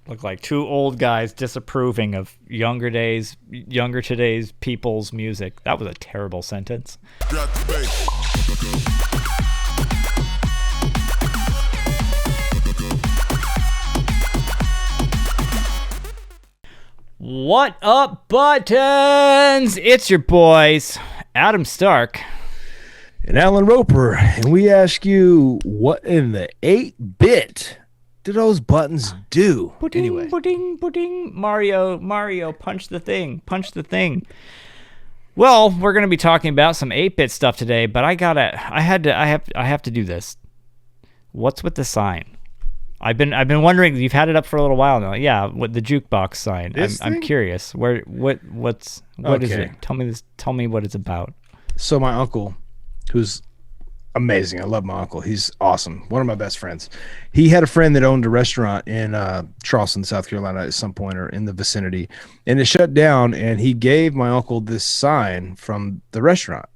Look like two old guys disapproving of younger today's people's music. That was a terrible sentence. What up, buttons? It's your boys, Adam Stark and Alan Roper, and we ask you, what in the 8-bit do those buttons do? Pudding, anyway, pudding. Mario, punch the thing. Well, we're gonna be talking about some 8-bit stuff today, but I have to do this. What's with the sign? I've been wondering. You've had it up for a little while now. Yeah, what the jukebox sign? I'm curious. What is it? Tell me what it's about. So my uncle, who's amazing. I love my uncle. He's awesome. One of my best friends. He had a friend that owned a restaurant in Charleston, South Carolina at some point, or in the vicinity, and it shut down, and he gave my uncle this sign from the restaurant.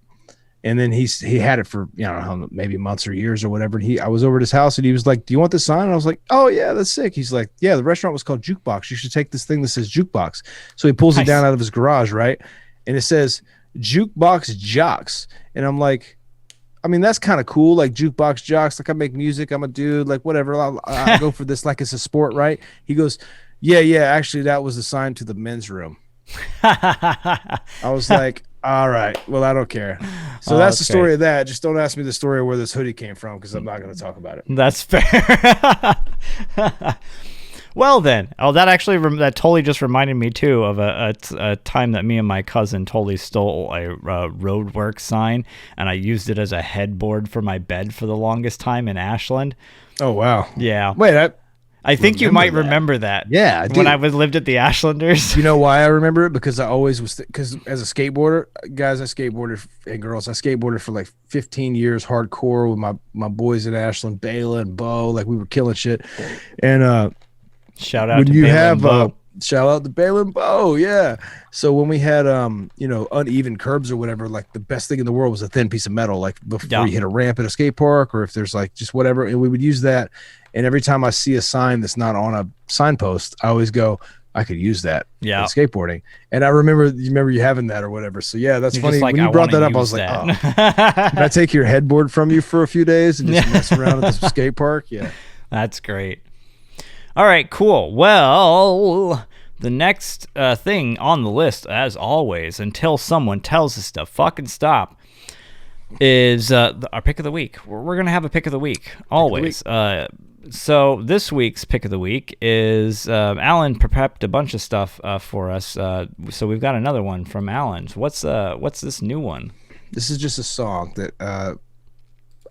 And then he had it for, I don't know, maybe months or years or whatever. And I was over at his house, and he was like, "Do you want this sign?" And I was like, "Oh yeah, that's sick." He's like, "Yeah, the restaurant was called Jukebox. You should take this thing that says Jukebox." So he pulls it down out of his garage, right? And it says Jukebox Jocks. And I'm like, I mean, that's kind of cool. Like Jukebox Jocks. Like, I make music. I'm a dude. Like, whatever. I go for this like it's a sport, right? He goes, yeah. Actually, that was the sign to the men's room. I was like, all right, well, I don't care. So that's the story of that. Just don't ask me the story of where this hoodie came from, because I'm not going to talk about it. That's fair. Well then, that totally just reminded me too of a time that me and my cousin totally stole a roadwork sign, and I used it as a headboard for my bed for the longest time in Ashland. Oh wow! Yeah. Wait, I think you might remember that. Yeah, I do. When I lived at the Ashlanders. You know why I remember it? Because I always was, because as a skateboarder, guys, I skateboarded, and girls, I skateboarded for like 15 years hardcore with my boys at Ashland, Bela and Bo. Like, we were killing shit. And shout out to Bela and Bo. Shout out to Bela and Bo, yeah. So when we had uneven curbs or whatever, like, the best thing in the world was a thin piece of metal, like before you hit a ramp at a skate park, or if there's like just whatever, and we would use that. And every time I see a sign that's not on a signpost, I always go, I could use that in skateboarding. And I remember you having that or whatever. So yeah, that's funny. Like, when you brought that up, I was like, oh, can I take your headboard from you for a few days and just mess around at the skate park? Yeah. That's great. All right, cool. Well, the next thing on the list, as always, until someone tells us to fucking stop, is our pick of the week. We're going to have a pick of the week, always. So this week's pick of the week is Alan prepped a bunch of stuff for us. So we've got another one from Alan's. What's this new one? This is just a song that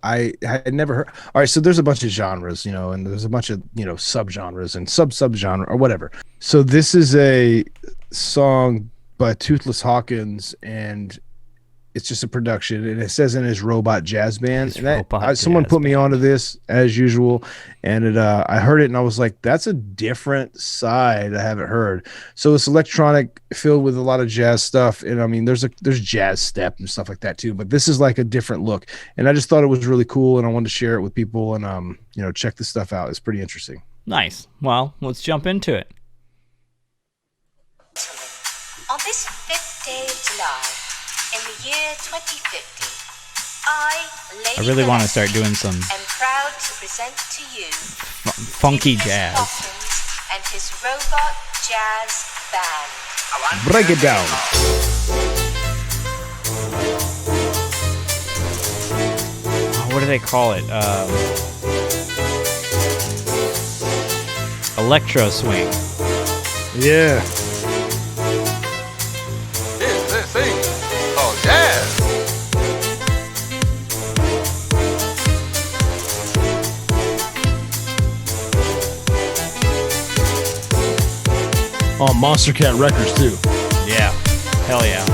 I had never heard. All right, so there's a bunch of genres, and there's a bunch of subgenres and subgenre or whatever. So this is a song by Toothless Hawkins, and it's just a production, and it says in his Robot Jazz Band. Someone put me onto this as usual, and I heard it, and I was like, "That's a different side I haven't heard." So it's electronic, filled with a lot of jazz stuff, and I mean, there's jazz step and stuff like that too. But this is like a different look, and I just thought it was really cool, and I wanted to share it with people, and check this stuff out. It's pretty interesting. Nice. Well, let's jump into it. On this 5th day of July, in the year 2050, I really want to start doing some am proud to present to you funky jazz. Hawkins and his Robot Jazz Band. Break it down. What do they call it? Electro swing. Yeah. Oh, yeah. On Monster Cat Records too. Yeah. Hell yeah.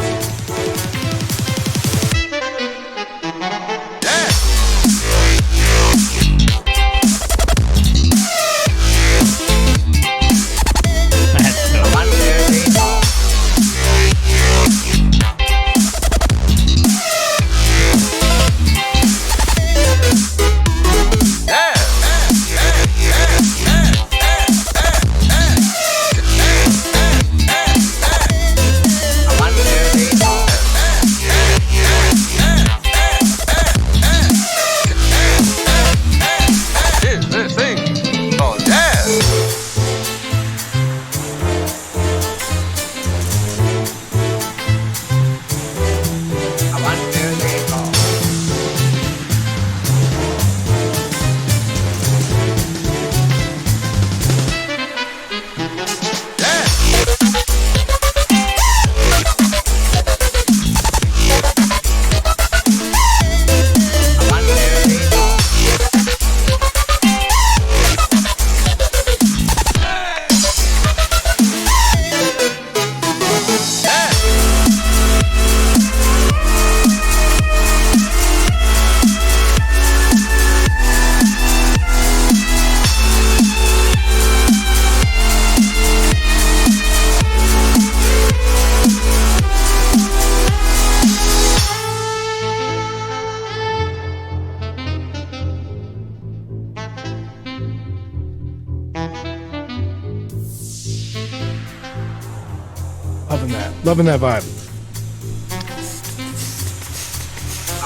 Loving that vibe.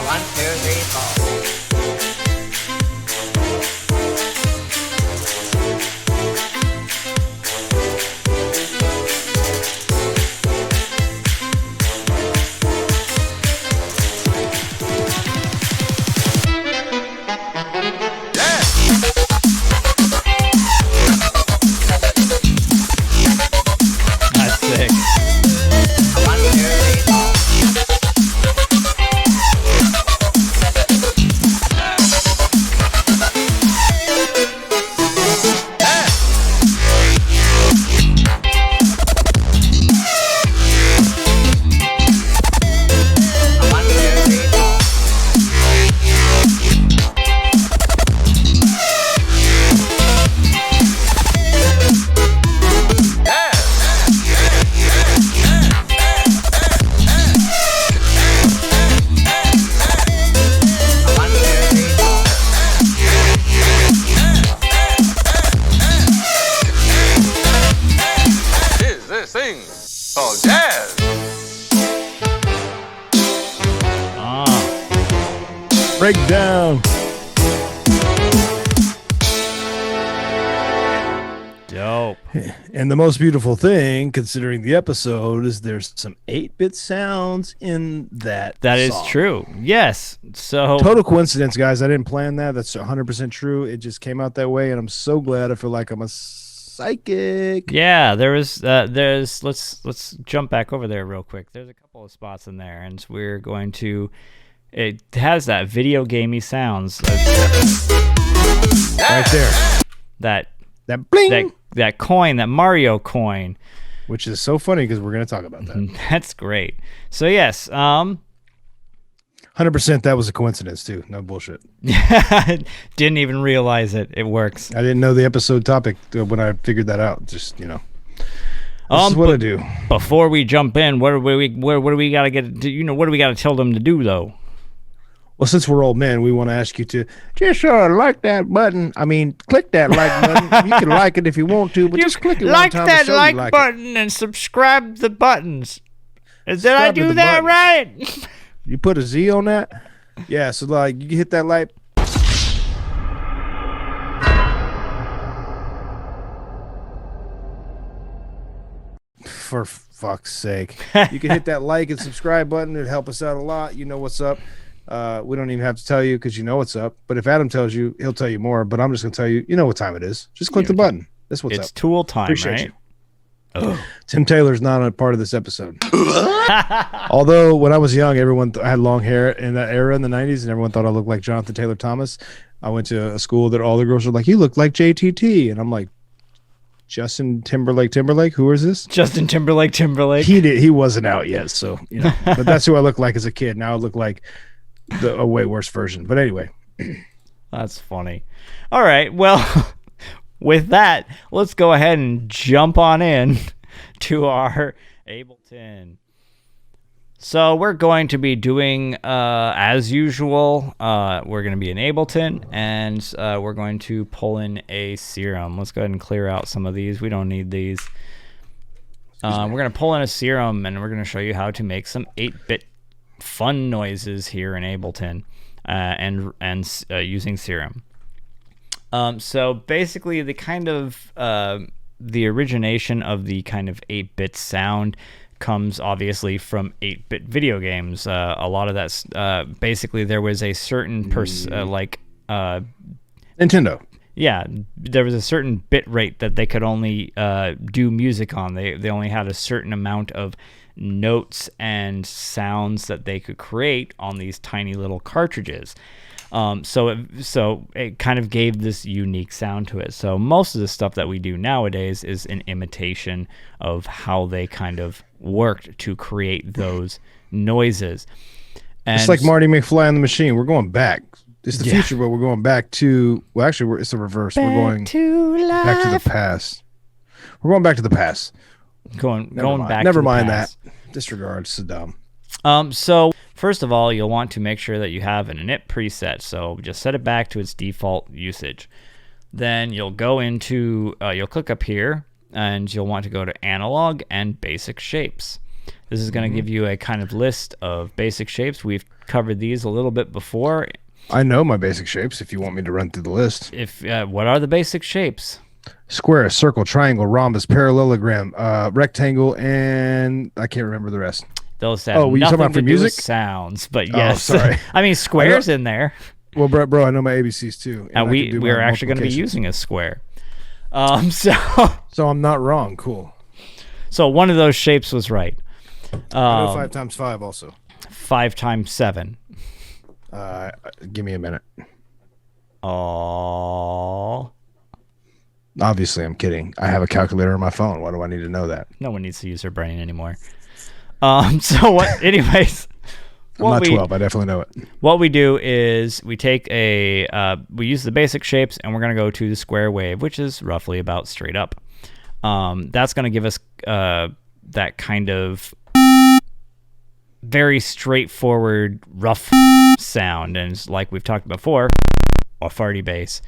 1, 2, 3, 4. That's sick. 1, 2, 3, 4. One, two, three, four. One, two, three, four. Is this thing called jazz? Ah, Breakdown. dope. And the most beautiful thing, considering the episode, is there's some 8-bit sounds in that. That is song. true. Yes. So Total coincidence, guys. I didn't plan that. That's 100% true. It just came out that way, and I'm so glad. I feel like I'm a psychic. yeah, there's let's jump back over there real quick. There's a couple of spots in there, and we're going to. It has that video gamey sounds. Right there. That That bling, that coin, that Mario coin. which is so funny because we're going to talk about that. That's great. So yes, 100% that was a coincidence too. No bullshit. didn't even realize it. It works. I didn't know the episode topic when I figured that out. Just, this is what but I do. Before we jump in, what do we got to get? What do we got to tell them to do though? Well, since we're old men, we want to ask you to just like that button. I mean, click that like button. You can like it if you want to, but just click it like one time that to show like you like button and subscribe the buttons. Did I Subscribe to do the that buttons. right? You put a Z on that? Yeah, so like you hit that like. For fuck's sake. You can hit that like and subscribe button. It'd help us out a lot. You know what's up. We don't even have to tell you because you know what's up. But if Adam tells you, he'll tell you more. But I'm just going to tell you, you know what time it is. Just click the button. That's what's It's up. tool time, Appreciate right? you. Tim Taylor's not a part of this episode. Although when I was young, everyone I had long hair in that era in the 90s, and everyone thought I looked like Jonathan Taylor Thomas. I went to a school that all the girls were like, "You look like JTT," and I'm like, "Justin Timberlake? Who is this?" Justin Timberlake. He wasn't out yet, so but that's who I looked like as a kid. Now I look like a way worse version. But anyway, That's funny. All right. Well, with that, let's go ahead and jump on in to our Ableton. So we're going to be doing, as usual, we're going to be in Ableton, and we're going to pull in a Serum. Let's go ahead and clear out some of these. We don't need these. We're going to pull in a Serum, and we're going to show you how to make some 8-bit fun noises here in Ableton and using Serum. So basically, the kind of the origination of the kind of 8-bit sound comes obviously from 8-bit video games. A lot of that's basically there was a certain Nintendo. yeah, there was a certain bit rate that they could only do music on. They only had a certain amount of notes and sounds that they could create on these tiny little cartridges. So it kind of gave this unique sound to it. So most of the stuff that we do nowadays is an imitation of how they kind of worked to create those noises. And It's like Marty McFly and the Machine. We're going back. It's the future, but we're going back to. Well, actually, it's the reverse. We're going back to the past. We're going back to the past. Going mind. back. Never to the mind past. that. Disregard. Saddam. So first of all, you'll want to make sure that you have an init preset. So just set it back to its default usage. Then you'll go into, you'll click up here and you'll want to go to analog and basic shapes. This is going to give you a kind of list of basic shapes. We've covered these a little bit before. I know my basic shapes if you want me to run through the list. What are the basic shapes? Square, circle, triangle, rhombus, parallelogram, rectangle, and I can't remember the rest. Those have were you talking nothing about for to do with music? sounds, but yes. Oh, sorry. I mean, squares in there. Well, bro, I know my ABCs too. And I can do my we're actually going to be multiplications. using a square. So I'm not wrong. Cool. So one of those shapes was right. I know 5 times 5 also. 5 times 7. Give me a minute. Oh, Obviously, I'm kidding. I have a calculator on my phone. Why do I need to know that? no one needs to use their brain anymore. So what? Anyways, I'm not 12. I definitely know it. what we do is we take we use the basic shapes, and we're going to go to the square wave, which is roughly about straight up. That's going to give us that kind of very straightforward, rough sound, and it's like we've talked before, a farty bass.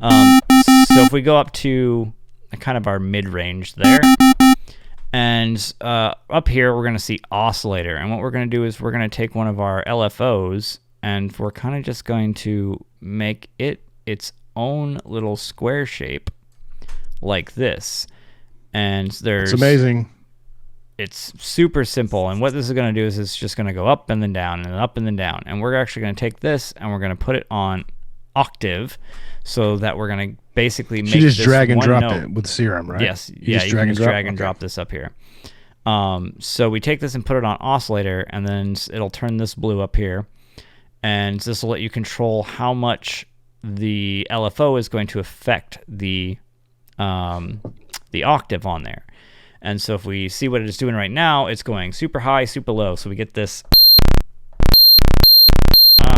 So if we go up to kind of our mid-range there, and up here we're going to see oscillator, and what we're going to do is we're going to take one of our LFOs, and we're kind of just going to make it its own little square shape like this. And there's It's amazing. It's super simple, and what this is going to do is it's just going to go up and then down and up and then down, and we're actually going to take this and we're going to put it on octave, so that we're going to basically make You just this drag and one drop note. it with Serum, right? Yes, You yeah, just you can just drag and Okay. drop this up here. So we take this and put it on oscillator, and then it'll turn this blue up here, and this will let you control how much the LFO is going to affect the octave on there. And so if we see what it's doing right now, it's going super high, super low. So we get this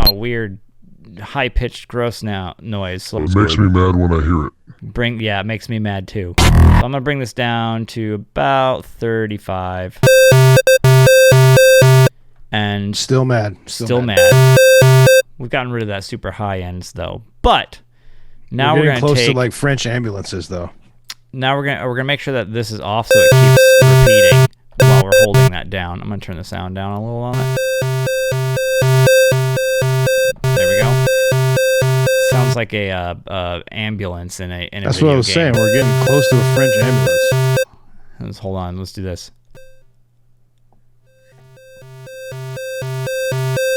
weird high-pitched gross noise. So It makes me mad when I hear it. it makes me mad too. So I'm gonna bring this down to about 35. And Still mad. still mad. We've gotten rid of that super high ends though. But now we're getting gonna close take to like French ambulances, though. now we're gonna make sure that this is off so it keeps repeating while we're holding that down. I'm gonna turn the sound down a little on it. There we go. Sounds like a ambulance in a That's video what I was game. saying. We're getting close to a French ambulance. Hold on, let's do this.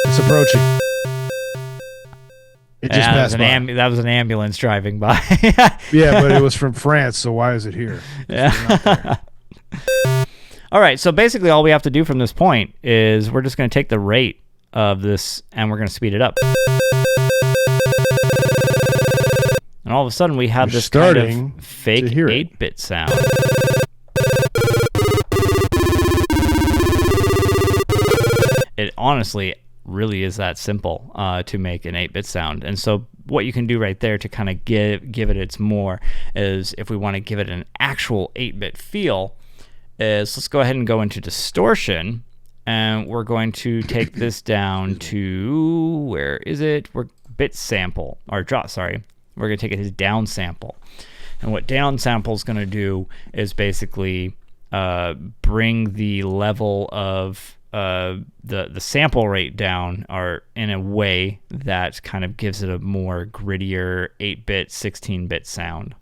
It's approaching. It just Yeah, passed by. that was an ambulance driving by. Yeah, but it was from France, so why is it here? Yeah. All right, so basically all we have to do from this point is we're just going to take the rate of this and we're going to speed it up. And all of a sudden we have You're this kind starting of fake to hear it. 8-bit sound. It honestly really is that simple to make an 8-bit sound. And so what you can do right there to kind of give it its more is, if we want to give it an actual 8-bit feel, is let's go ahead and go into distortion, and we're going to take this down to, where is it? We're bit sample, or drop, sorry. We're going to take it as down sample. And what down sample is going to do is basically bring the level of the sample rate down, or in a way that kind of gives it a more grittier 8-bit, 16-bit sound.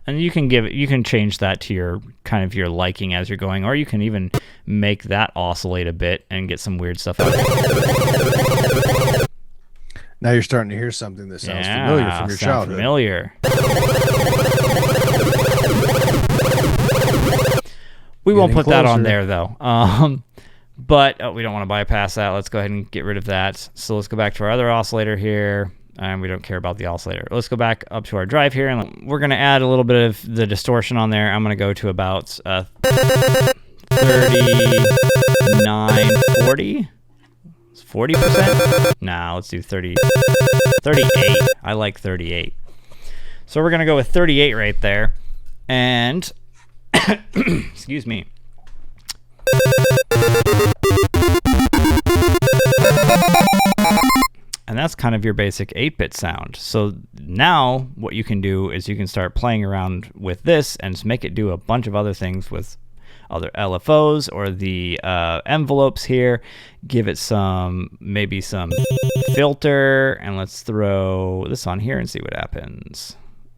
And you can change that to your kind of your liking as you're going, or you can even make that oscillate a bit and get some weird stuff out of it. Now you're starting to hear something that sounds familiar from your childhood. Familiar. We won't Getting put that on closer. there though. But we don't want to bypass that. Let's go ahead and get rid of that. So let's go back to our other oscillator here. And we don't care about the oscillator. Let's go back up to our drive here, and we're going to add a little bit of the distortion on there. I'm going to go to about 39, 40? 40%? Nah, let's do 38. I like 38. So we're going to go with 38 right there. And, excuse me. And And that's kind of your basic 8-bit sound. So now what you can do is you can start playing around with this and just make it do a bunch of other things with other LFOs or the envelopes here. Give it maybe some filter, and let's throw this on here and see what happens.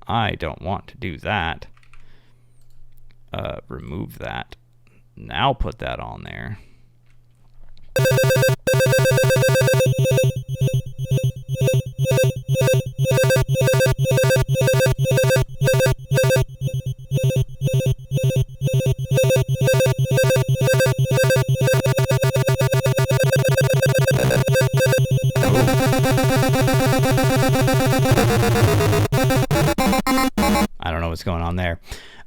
I don't want to do that. Remove that. Now put that on there. I don't know what's going on there.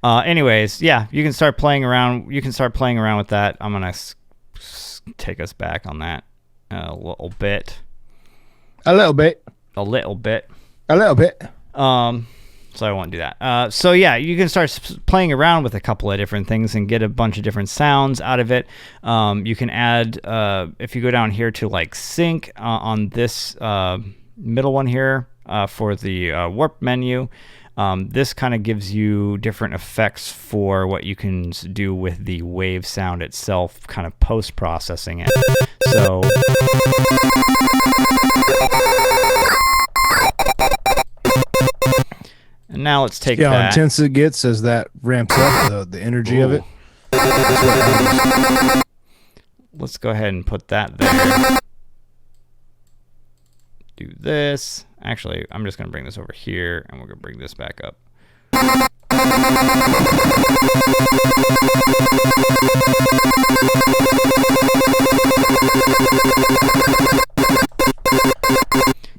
Anyways, yeah, you can start playing around. You can start playing around with that. I'm gonna take us back on that a little bit. A little bit. A little bit. A little bit. So I won't do that. So yeah, you can start playing around with a couple of different things and get a bunch of different sounds out of it. You can add, if you go down here to like sync on this middle one here for the warp menu, this kind of gives you different effects for what you can do with the wave sound itself, kind of post-processing it. So and now let's take how that. intense it gets as that ramps up the energy of it. Let's go ahead and put that there. Do this. Actually, I'm just going to bring this over here, and we're going to bring this back up.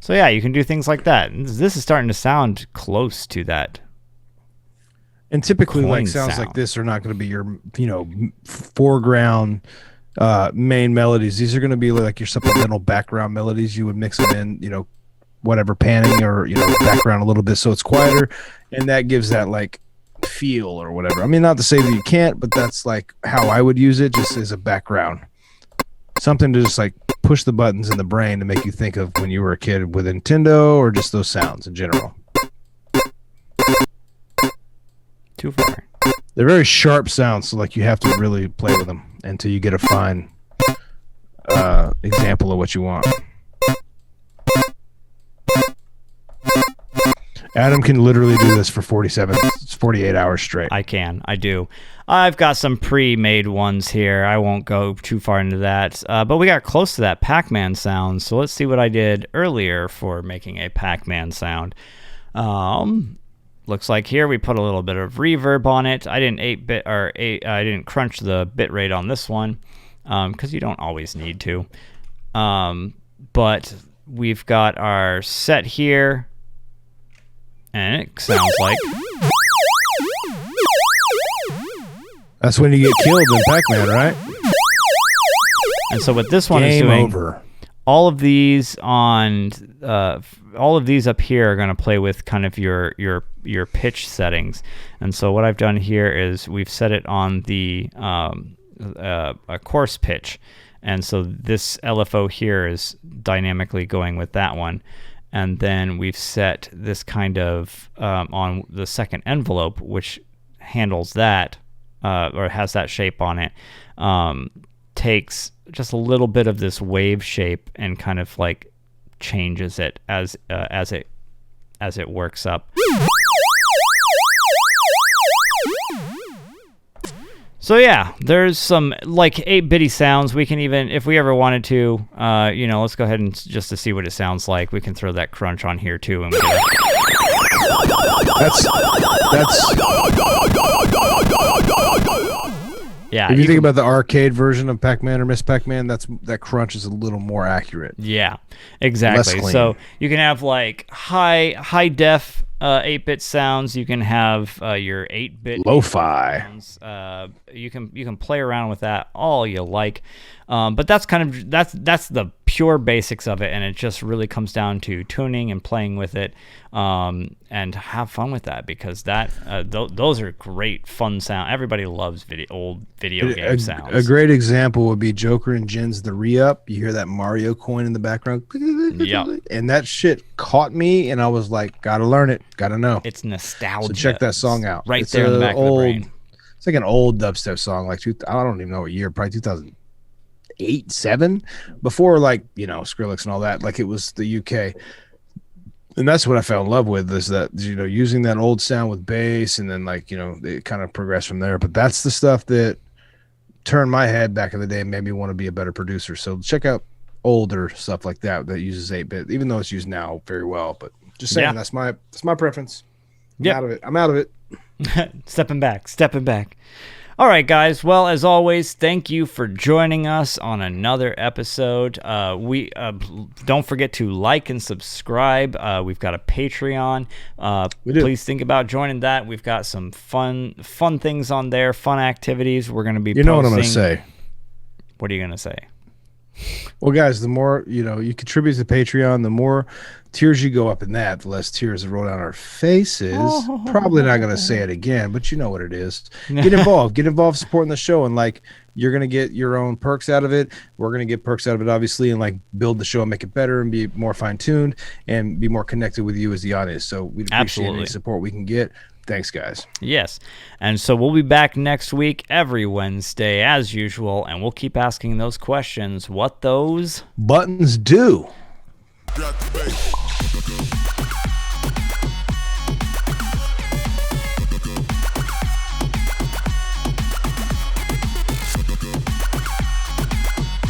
So yeah, you can do things like that. And this is starting to sound close to that. And typically, like Coin sounds sound. like this are not going to be your, foreground main melodies. These are going to be like your supplemental background melodies. You would mix them in, whatever panning or background a little bit so it's quieter, and that gives that like feel or whatever. I mean, not to say that you can't, but that's like how I would use it, just as a background. Something to just like push the buttons in the brain to make you think of when you were a kid with Nintendo or just those sounds in general. Too far. They're very sharp sounds, so like you have to really play with them until you get a fine example of what you want. Adam can literally do this for 48 hours straight. I do. I've got some pre-made ones here. I won't go too far into that. But we got close to that Pac-Man sound, so let's see what I did earlier for making a Pac-Man sound. Looks like here we put a little bit of reverb on it. I didn't crunch the bit rate on this one because you don't always need to. But we've got our set here, and it sounds like that's when you get killed in Pac-Man, right? And so what this one is Game doing, over. all of these up here are going to play with kind of your pitch settings. And so what I've done here is we've set it on the a coarse pitch, and so this LFO here is dynamically going with that one. And then we've set this kind of on the second envelope, which handles that or has that shape on it. Takes just a little bit of this wave shape and kind of like changes it as it works up. So yeah, there's some like 8-bitty sounds. We can even, if we ever wanted to, let's go ahead and just to see what it sounds like, we can throw that crunch on here too, and we can, That's yeah. if you think about the arcade version of Pac-Man or Miss Pac-Man, that crunch is a little more accurate. Yeah, exactly. Less clean. So you can have like high def 8-bit sounds. You can have your 8-bit Lo-fi. sounds. You can play around with that all you like. But that's kind of that's the pure basics of it, and it just really comes down to tuning and playing with it, and have fun with that, because that those are great fun sound. Everybody loves old video game sounds. A great example would be Joker and Jin's The Re-Up. You hear that Mario coin in the background. Yeah. And that shit caught me, and I was like, gotta learn it, gotta know. It's nostalgia. So check that song out. Right It's there in the back of the brain. It's like an old dubstep song, like I don't even know what year, probably 2008, 7, before like, you know, Skrillex and all that. Like it was the UK. And that's what I fell in love with, is that, you know, using that old sound with bass, and then like, you know, it kind of progressed from there. But that's the stuff that turned my head back in the day and made me want to be a better producer. So check out older stuff like that uses 8-bit, even though it's used now very well. But just saying, that's my preference. I'm out of it. Stepping back. All right, guys. Well, as always, thank you for joining us on another episode. We don't forget to like and subscribe. We've got a Patreon. Please think about joining that. We've got some fun things on there, fun activities. We're going to be You know what I'm going to say. What are you going to say? Well, guys, the more, you know, you contribute to Patreon, the more tears you go up in that, the less tears that roll down our faces. Probably not going to say it again, but you know what it is. Get involved supporting the show, and like, you're going to get your own perks out of it. We're going to get perks out of it, obviously, and like build the show and make it better and be more fine-tuned and be more connected with you as the audience. So we'd appreciate any support we can get. Thanks, guys. Yes. And so we'll be back next week, every Wednesday, as usual, and we'll keep asking those questions. What those buttons do. Got the bass.